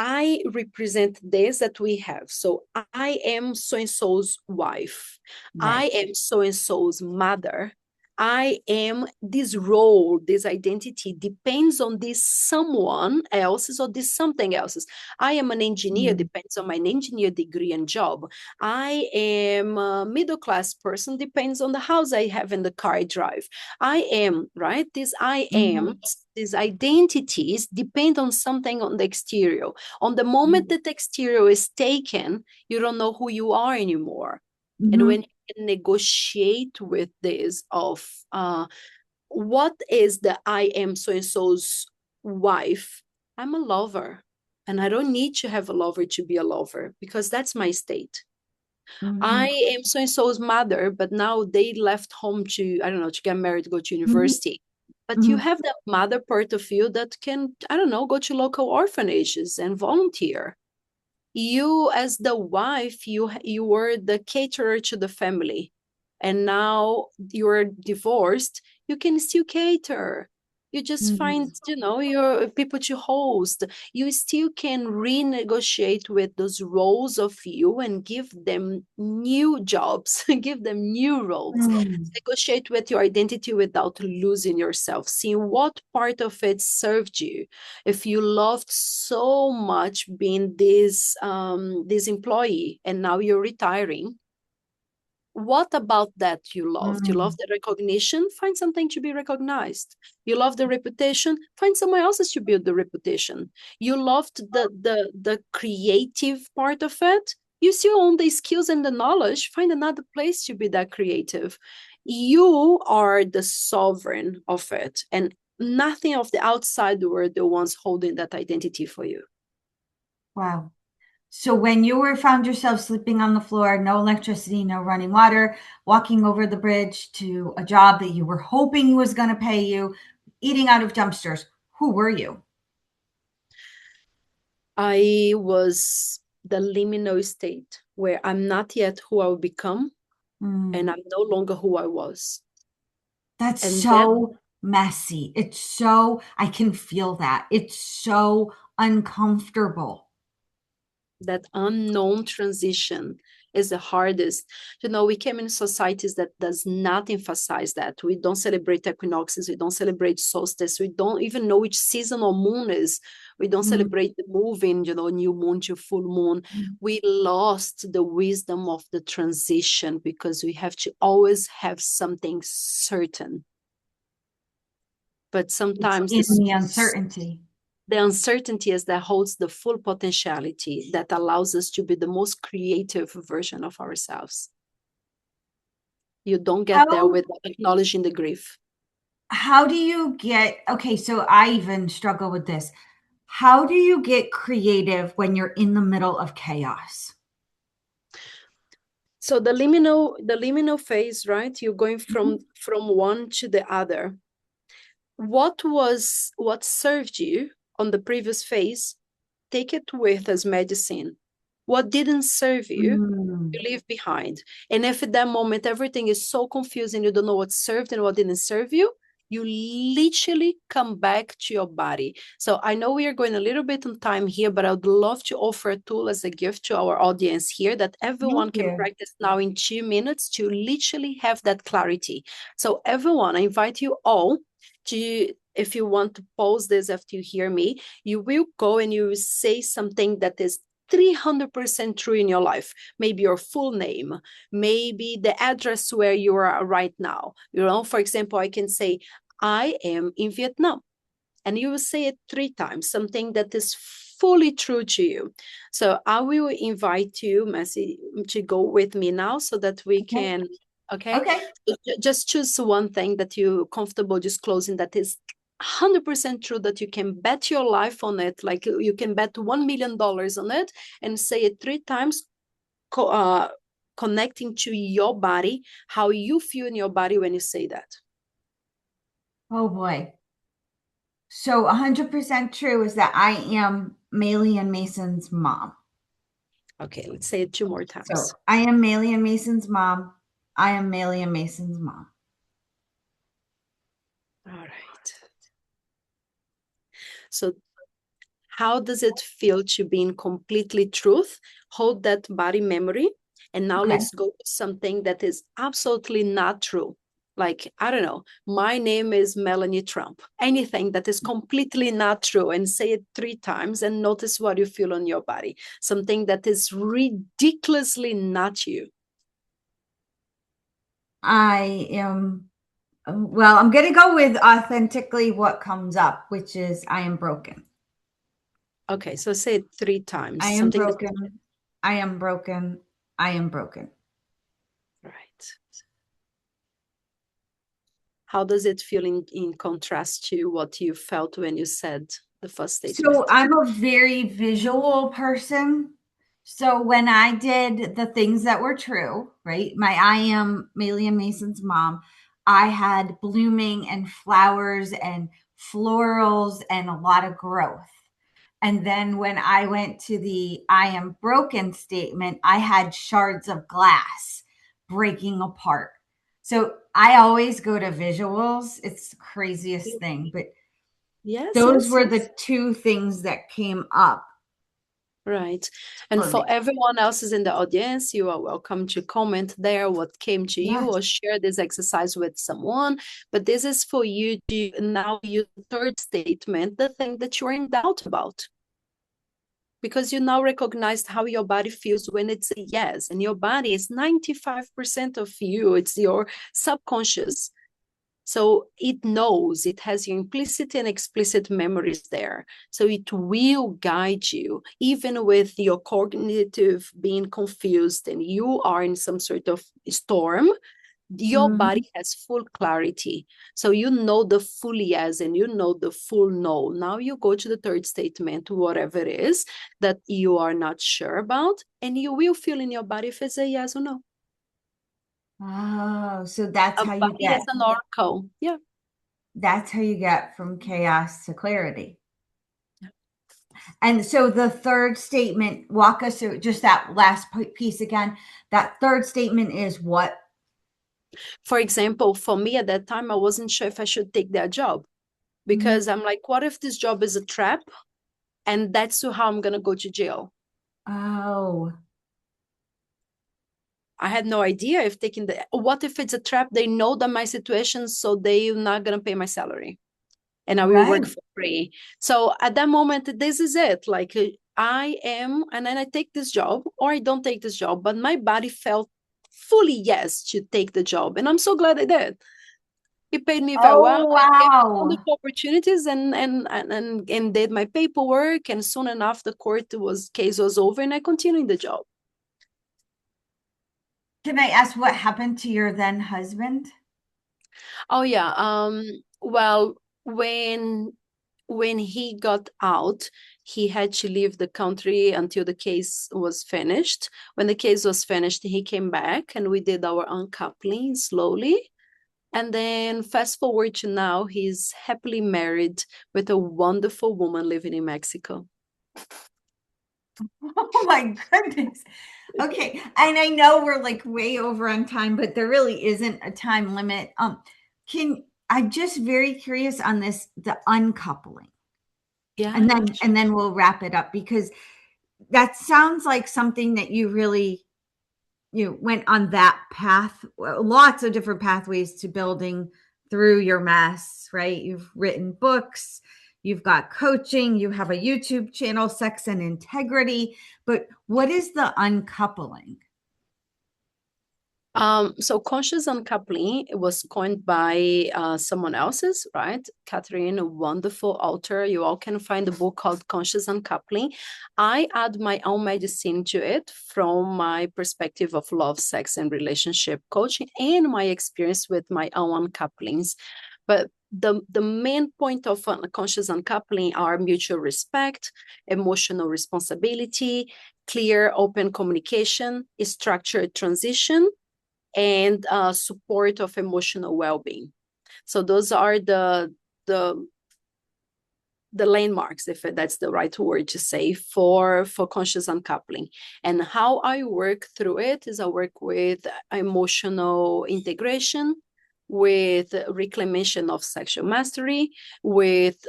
I represent this that we have. So I am so-and-so's wife. Right. I am so-and-so's mother. I am this role, this identity depends on this someone else's or this something else's. I am an engineer, depends on my engineer degree and job. I am a middle class person, depends on the house I have and the car I drive. I am, right? This I am, these identities depend on something on the exterior. On the moment that the exterior is taken, you don't know who you are anymore. And when you negotiate with this of what is the I am so-and-so's wife, I'm a lover. And I don't need to have a lover to be a lover because that's my state. I am so-and-so's mother, but now they left home to, I don't know, to get married, to go to university. But you have that mother part of you that can, I don't know, go to local orphanages and volunteer. You, as the wife, you were the caterer to the family. And now you're divorced, you can still cater. You just find, Mhm. your people to host. You still can renegotiate with those roles of you and give them new jobs, give them new roles. Mm. Negotiate with your identity without losing yourself. See what part of it served you. If you loved so much being this employee and now you're retiring, what about that you loved? You love Mm. the recognition, find something to be recognized. You love the reputation, find someone else's to build the reputation. You loved the creative part of it, you still own the skills and the knowledge, find another place to be that creative. You are the sovereign of it, and nothing of the outside were the ones holding that identity for you. Wow. So when you were found yourself sleeping on the floor, no electricity, no running water, walking over the bridge to a job that you were hoping was going to pay you, eating out of dumpsters, who were you? I was the liminal state where I'm not yet who I will become, and Mm. I'm no longer who I was. That's And that so messy. It's so, I can feel that. It's so uncomfortable. that unknown transition is the hardest. We came in societies that does not emphasize that. We don't celebrate equinoxes, we don't celebrate solstice, we don't even know which season or moon is. We don't Mm. celebrate the moving, new moon to full moon. We lost the wisdom of the transition because we have to always have something certain. But It's sometimes in the uncertainty. the uncertainty is that holds the full potentiality that allows us to be the most creative version of ourselves. You don't get there How without acknowledging the grief. how do you get, okay, so I even struggle with this. How do you get creative when you're in the middle of chaos? So the liminal phase, right? You're going Mhm. from one to the other. What served you on the previous phase, take it with as medicine. What didn't serve you, Mm. you leave behind. And if at that moment everything is so confusing, you don't know what served and what didn't serve you, you literally come back to your body. So I know we are going a little bit on time here, but I would love to offer a tool as a gift to our audience here that everyone Thank can you. practice now in 2 minutes to literally have that clarity. So everyone, I invite you all to, if you want to pause this after you hear me, you will go and you will say something that is 300% true in your life. Maybe your full name, maybe the address where you are right now. For example, I can say, I am in Vietnam. And you will say it 3 times, something that is fully true to you. So I will invite you, Messi, to go with me now so that we Okay. can, okay? Okay. So just choose one thing that you're comfortable disclosing that is 100% true, that you can bet your life on it, like you can bet $1 million on it, and say it 3 times, connecting to your body, how you feel in your body when you say that. Oh boy. So 100% true is that I am Malian Mason's mom. Okay, let's say it 2 more So times. I am Malian Mason's mom. I am Malian Mason's mom. All right. So how does it feel to be in completely truth? Hold that body memory. And now Okay. let's go to something that is absolutely not true. Like, I don't know, my name is Melanie Trump. Anything that is completely not true, and say it 3 times and notice what you feel on your body. Something that is ridiculously not you. I am, well, I'm going to go with authentically what comes up, which is I am broken. Okay, so say it 3 times. I am Something that, broken. I am broken. I am broken. right. How does it feel in contrast to what you felt when you said the first So statement? I'm a very visual person. So when I did the things that were true, right? I am Malia Mason's mom. I had blooming and flowers and florals and a lot of growth. And then when I went to the I am broken statement, I had shards of glass breaking apart. So I always go to visuals. It's the craziest thing, but Yes, Those yes, were yes. the two things that came up Right. And for for me. everyone else is in the audience, you are welcome to comment there what came to you Yes. or share this exercise with someone. But this is for you to now use the third statement, the thing that you're in doubt about. Because you now recognize how your body feels when it's a yes. And your body is 95% of you, it's your subconscious. So it knows, it has your implicit and explicit memories there. So it will guide you, even with your cognitive being confused and you are in some sort of storm, your Mhm. body has full clarity. So you know the full yes and you know the full no. Now you go to the third statement, whatever it is that you are not sure about, and you will feel in your body if it's a yes or no. Oh, so that's A how you body get is an oracle. Yeah. from chaos to clarity. And so the third statement, walk us through just that last piece again. That third statement is what? For example, for me at that time, I wasn't sure if I should take that job Mhm. because I'm like, what if this job is a trap and that's how I'm going to go to jail? Oh, I had no idea if taking what if it's a trap? They know that my situation, so they're not going to pay my salary and I will right. work for free. So at that moment, this is it. Like I am, and then I take this job or I don't take this job, but my body felt fully yes to take the job. And I'm so glad I did. He paid me very well. Oh, He gave me wow. wonderful opportunities and did my paperwork. And soon enough, the case was over, and I continued the job. Can I ask what happened to your then husband? Oh yeah. Well, when he got out, he had to leave the country until the case was finished. When the case was finished, he came back, and we did our uncoupling slowly. And then fast forward to now, he's happily married with a wonderful woman living in Mexico. Oh my goodness. Okay. And I know we're like way over on time, but there really isn't a time limit. Can I'm just very curious on this, the uncoupling. Yeah, And yeah. then we'll wrap it up because that sounds like something that you really you went on that path, lots of different pathways to building through your mess, right? You've written books, you've got coaching, you have a YouTube channel, Sex and Integrity. But what is the uncoupling? So conscious uncoupling, it was coined by someone else's, right? Catherine, a wonderful author. You all can find a book called Conscious Uncoupling. I add my own medicine to it from my perspective of love, sex, and relationship coaching and my experience with my own uncouplings. But the main point of conscious uncoupling are mutual respect, emotional responsibility, clear, open communication, structured transition, and support of emotional well-being. So those are the the landmarks, if that's the right word to say, for conscious uncoupling. And how I work through it is I work with emotional integration, with reclamation of sexual mastery, with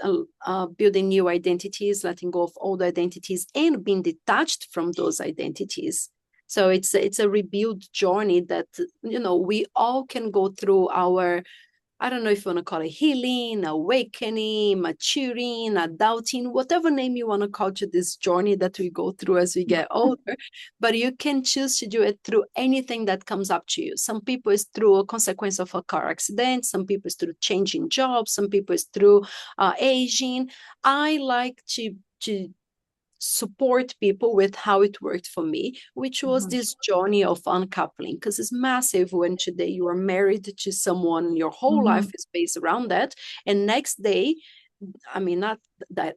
building new identities, letting go of old identities, and being detached from those identities. So it's a rebuild journey that we all can go through our, I don't know if you want to call it healing, awakening, maturing, adulting, whatever name you want to call to this journey that we go through as we get older. But you can choose to do it through anything that comes up to you. Some people it's through a consequence of a car accident. Some people it's through changing jobs. Some people it's through aging. I like to support people with how it worked for me, which was Mhm. this journey of uncoupling, because it's massive when today you are married to someone, your whole life Mhm. is based around that. And next day, I mean, not that,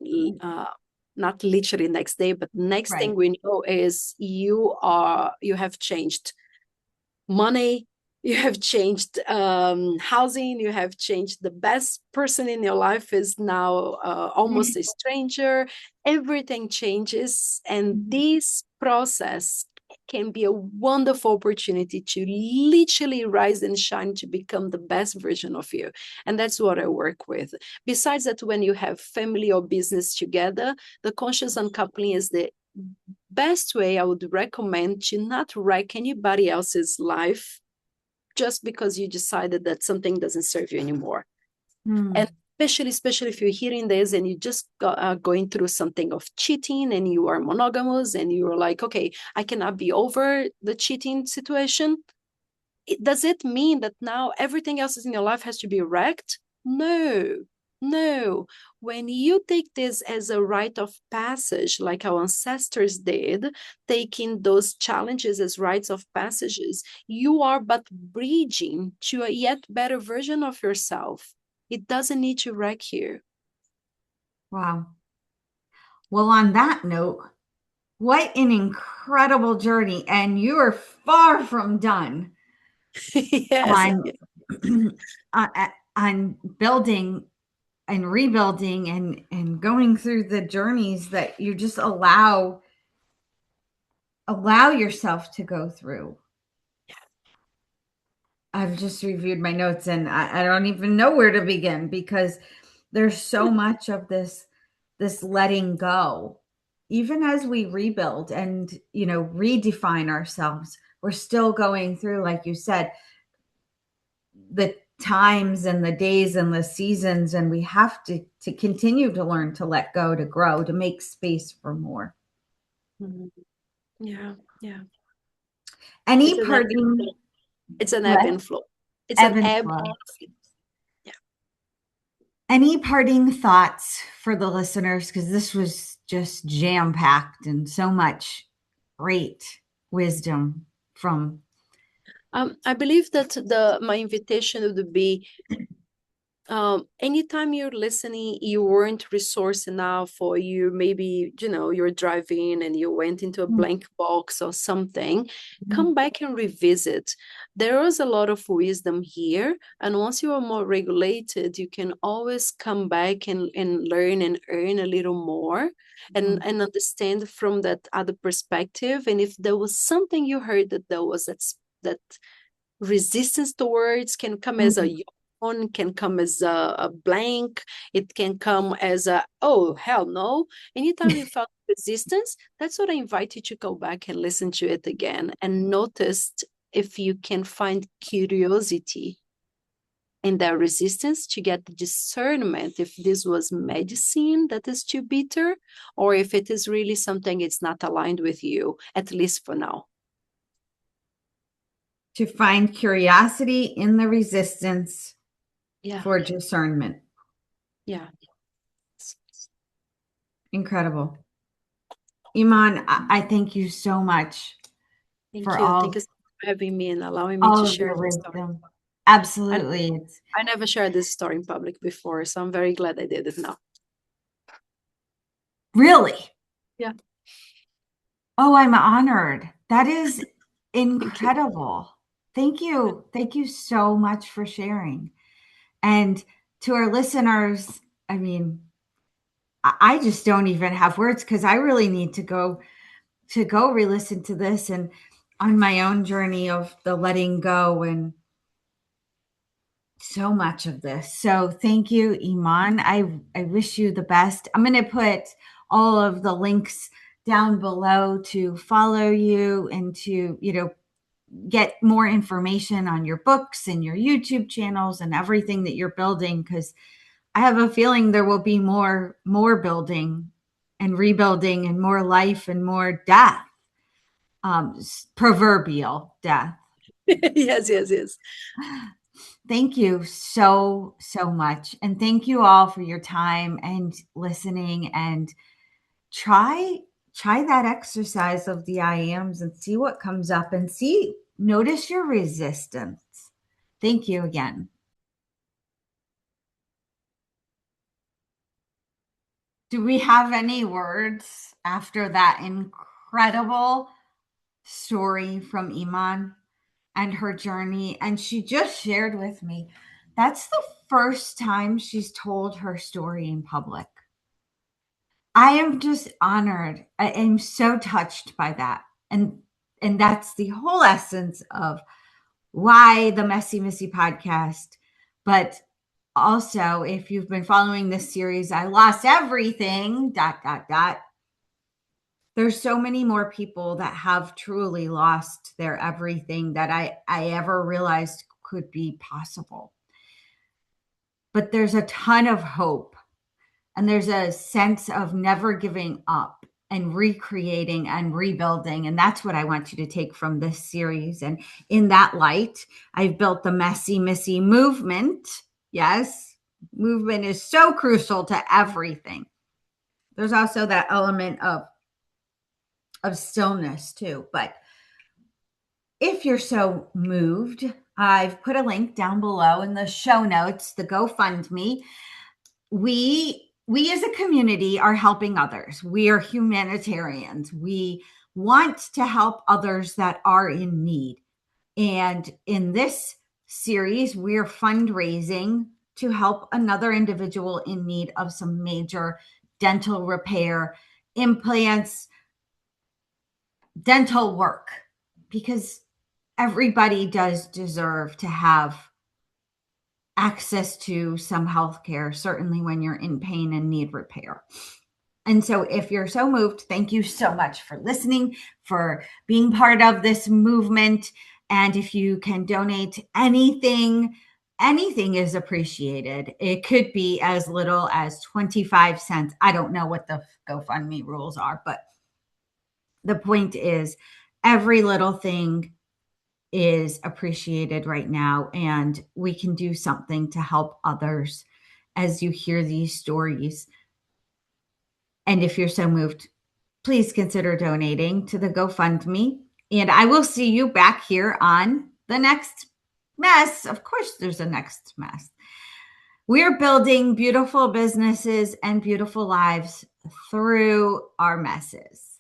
not literally next day, but next thing Right. we know is you have changed money, you have changed housing, you have changed, the best person in your life is now almost a stranger. Everything changes, and Mhm. this process can be a wonderful opportunity to literally rise and shine to become the best version of you. And that's what I work with. Besides that, when you have family or business together, the conscious uncoupling is the best way I would recommend to not wreck anybody else's life just because you decided that something doesn't serve you anymore. And especially if you're hearing this and you just going through something of cheating and you are monogamous and you're like, okay, I cannot be over the cheating situation. Does it mean that now everything else in your life has to be wrecked? No. When you take this as a rite of passage, like our ancestors did, taking those challenges as rites of passages, you are but bridging to a yet better version of yourself. It doesn't need to wreck you. Wow. Well, on that note, what an incredible journey. And you are far from done Yes. on, on building and rebuilding and going through the journeys that you just allow yourself to go through. I've just reviewed my notes and I don't even know where to begin because there's so much of this letting go. Even as we rebuild and, redefine ourselves, we're still going through, like you said, the times and the days and the seasons, and we have to continue to learn to let go, to grow, to make space for more. Yeah. Any parting? It's an ebb and flow. It's Ebb an and ebb flow. and flow. Yeah. Any parting thoughts for the listeners? Because this was just jam-packed and so much great wisdom from. I believe that my invitation would be anytime you're listening, you weren't resourced enough, or you maybe, you're driving and you went into a blank box or something, come back and revisit. There is a lot of wisdom here. And once you are more regulated, you can always come back and learn and earn a little more and understand from that other perspective. And if there was something you heard that was that resistance towards, can come as a can come as a blank, it can come as a, oh hell no. Anytime you felt resistance, that's what I invite you to go back and listen to it again and notice if you can find curiosity in that resistance, to get the discernment if this was medicine that is too bitter, or if it is really something it's not aligned with you, at least for now. To find curiosity in the resistance. Yeah. For discernment. Yeah. Incredible. Eman, I thank you so much. Thank you. Thank you for having me and allowing me to share this story. Absolutely. I never shared this story in public before, so I'm very glad I did it now. Really? Yeah. Oh, I'm honored. That is incredible. Thank you. Thank you so much for sharing. And to our listeners, I mean, I just don't even have words because I really need to go re-listen to this and on my own journey of the letting go and so much of this. So thank you, Eman. I wish you the best. I'm going to put all of the links down below to follow you and to, get more information on your books and your YouTube channels and everything that you're building, because I have a feeling there will be more building and rebuilding and more life and more death, proverbial death. Yes. Thank you so much. And thank you all for your time and listening, and try that exercise of the I ams and see what comes up and notice your resistance. Thank you again. Do we have any words after that incredible story from Eman and her journey? And she just shared with me, that's the first time she's told her story in public. I am just honored. I am so touched by that. And And that's the whole essence of why the Messie Missy podcast. But also, if you've been following this series, I lost everything, ... There's so many more people that have truly lost their everything that I ever realized could be possible. But there's a ton of hope, and there's a sense of never giving up and recreating and rebuilding. And that's what I want you to take from this series. And in that light, I've built the Messie Missy movement. Yes, movement is so crucial to everything. There's also that element of stillness too. But if you're so moved, I've put a link down below in the show notes, the GoFundMe. We as a community are helping others. We are humanitarians. We want to help others that are in need. And in this series, we're fundraising to help another individual in need of some major dental repair, implants, dental work, because everybody does deserve to have access to some healthcare, certainly when you're in pain and need repair. And so if you're so moved, thank you so much for listening, for being part of this movement. And if you can donate anything is appreciated. It could be as little as 25 cents. I don't know what the GoFundMe rules are, but the point is every little thing is appreciated right now, and we can do something to help others as you hear these stories. And if you're so moved, please consider donating to the GoFundMe. And I will see you back here on the next mess. Of course, there's a next mess. We're building beautiful businesses and beautiful lives through our messes.